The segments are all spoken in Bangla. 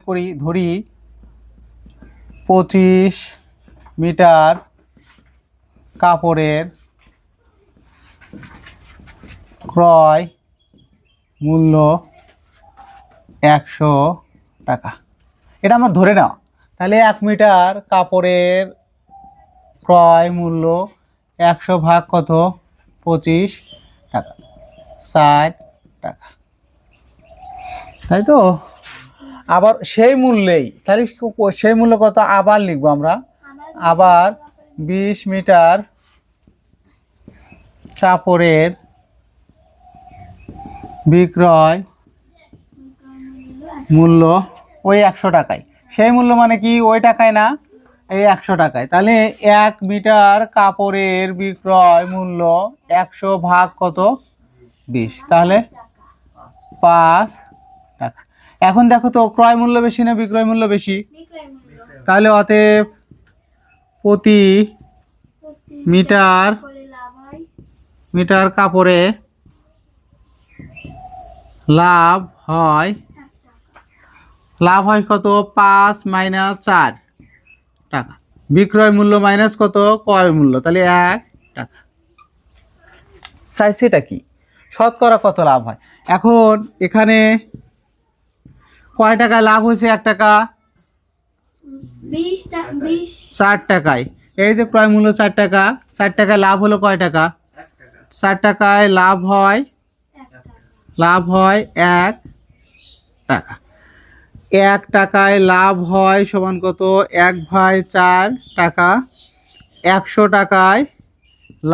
করি, ধরি 25 মিটার কাপড়ের ক্রয় মূল্য 100 টাকা। এটা আমার ধরে নাও। তাহলে 1 মিটার কাপড়ের ক্রয় মূল্য 100 ভাগ কত? 25 টাকা, 60 টাকা, তাই তো? আবার সেই মূল্যেই, তাহলে সেই মূল্য কত আবার লিখবো আমরা। আবার 20 মিটার কাপড়ের বিক্রয় মূল্য ওই 100 টাকায়। সেই মূল্য মানে কি ওই টাকায় না, এই 100 টাকায়। তাহলে 1 মিটার কাপড়ের বিক্রয় মূল্য 100 ভাগ কত? 20, তাহলে 5 টাকা। এখন দেখো তো ক্রয় মূল্য বেশি না বিক্রয় মূল্য বেশি? তাহলে অতএব প্রতি মিটার কাপড়ে লাভ হয় কত? 5 মাইনাস 4 টাকা। বিক্রয় মূল্য মাইনাস কত? ক্রয় মূল্য, তাহলে 1 টাকা। সেটা কি শতকরা কত লাভ হয়? এখন এখানে কয় টাকায় লাভ হয়েছে? 1 টাকা, 4 টাকায়। এই যে ক্রয় মূল্য 4 টাকা, 4 টাকায় লাভ হলো কয় টাকা? 4 টাকায় লাভ হয় 1 টাকা। 1 টাকায় লাভ হয় সমান কত? 1/4 টাকা। 100 টাকায়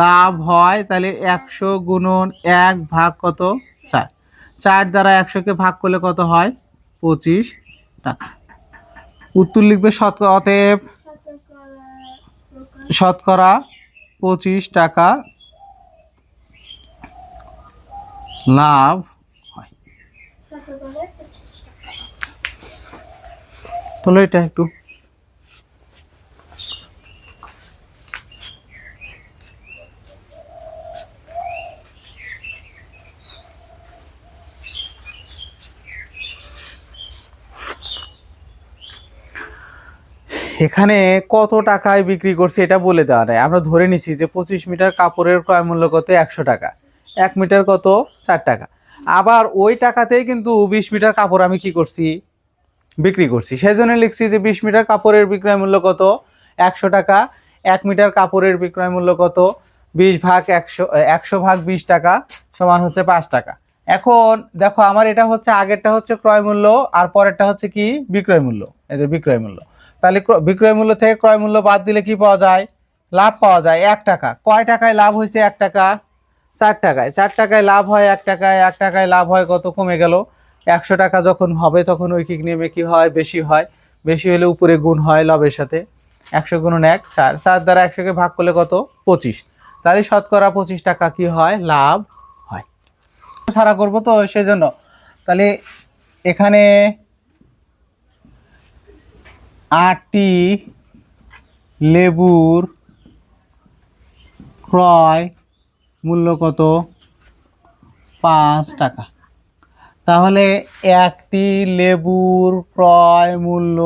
লাভ হয়, তাহলে 100 গুণন 1 ভাগ কত? 4। 4 দ্বারা 100কে ভাগ করলে কত হয়? 25 টাকা। উত্তর লিখবে অতএব শতকরা 25 টাকা লাভ হয়। তাহলে এটা একটু এখানে কত টাকায় বিক্রি করছে এটা বলে দেওয়া নেই। আমরা ধরে নিছি যে 25 মিটার কাপড়ের ক্রয় মূল্য কত? 100 টাকা। 1 মিটার কত? 4 টাকা। আবার ওই টাকাতেই কিন্তু 20 মিটার কাপড় আমি কি করছি? বিক্রি করছি। সেই জন্য লিখছি যে 20 মিটার কাপড়ের বিক্রয় মূল্য কত? 100 টাকা। 1 মিটার কাপড়ের বিক্রয় মূল্য কত? 20 ভাগ 100 ভাগ 20 টাকা সমান হচ্ছে 5 টাকা। এখন দেখো আমার এটা হচ্ছে, আগেরটা হচ্ছে ক্রয় মূল্য আর পরেরটা হচ্ছে কি? বিক্রয় মূল্য। এই যে বিক্রয় মূল্য। তাহলে বিক্রয় মূল্য থেকে ক্রয় মূল্য বাদ দিলে কি পাওয়া যায়? লাভ পাওয়া যায় 1 টাকা। কয় টাকায় লাভ হয়েছে? 1 টাকা। 4 টাকায়। 4 টাকায় লাভ হয় 1 টাকায়। 1 টাকায় লাভ হয় কত? কমে গেল। 100 টাকা যখন হবে তখন ঐকিক নিয়মে কি হয়? বেশি হয়। বেশি হলে উপরে গুণ হয় লবের সাথে। 100 গুণন 1, 4। 4 দ্বারা 100কে ভাগ করলে কত? 25। তাহলে শতকরা 25 টাকা কি হয়? লাভ হয়। সারা করবো তো সেজন্য। তাহলে এখানে 8টি লেবুর ক্রয় মূল্য কত? 5 টাকা। তাহলে একটি লেবুর ক্রয় মূল্য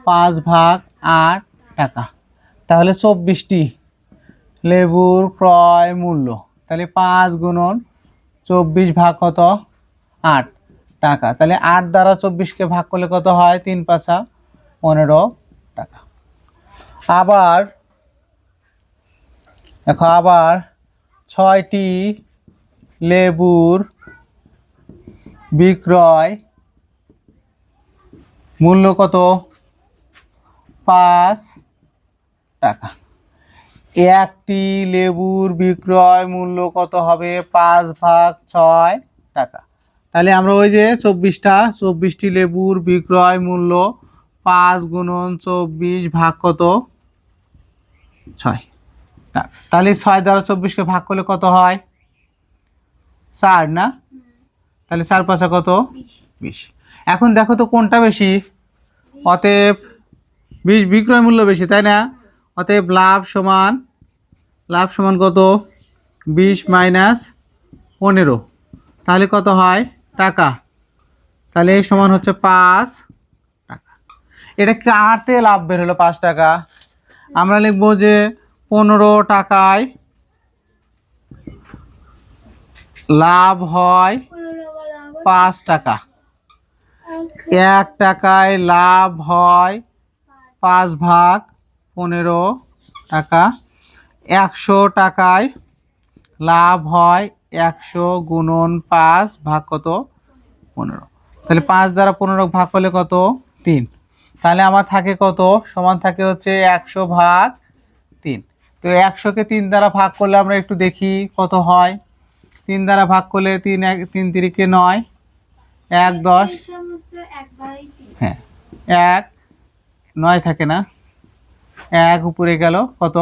5 ভাগ 8 টাকা। তাহলে 24টি লেবুর ক্রয় মূল্য। তাহলে 5 গুণন 24 ভাগ কত? 8 টাকা। তাহলে 8 দ্বারা 24কে ভাগ করলে কত হয়? 3 5 15 টাকা। আবার দেখো, আবার 6টি লেবুর বিক্রয় মূল্য কত? 5 টাকা। একটি লেবুর বিক্রয় মূল্য কত হবে? 5 ভাগ 6 টাকা। তাহলে আমরা ওই যে 24টি লেবুর বিক্রয় মূল্য 5 গুণন 24 ভাগ কত? 6 টাকা। তাহলে 6 দ্বারা 24কে ভাগ করলে কত হয়? 4 না? তাহলে 4 5 কত? 20। এখন দেখো তো কোনটা বেশি? অতএব 20 বিক্রয় মূল্য বেশি, তাই না? অতএব লাভ সমান কত? 20 মাইনাস 15। তাহলে কত হয়? টাকা। তাহলে সমান হচ্ছে 5 টাকা। এটা কাটতে লাভ বের হলো 5 টাকা। আমরা লিখবো যে 15 টাকায় লাভ হয় 5 টাকা, 1 টাকায় লাভ হয় 5 ভাগ 15 টাকা, 100 টাকায় লাভ হয় 100 গুণন 5 ভাগ কত 15। তাহলে 5 দ্বারা 15 ভাগ করলে কত 3। তাহলে আমার থাকে কত সমান থাকে হচ্ছে 100 ভাগ 3। তো 100-কে 3 দ্বারা ভাগ করলে আমরা একটু দেখি কত হয়। 3 দ্বারা ভাগ করলে 3 3 3 9, 1 10, হ্যাঁ 1 9 থাকে না, 1 উপরে গেল কত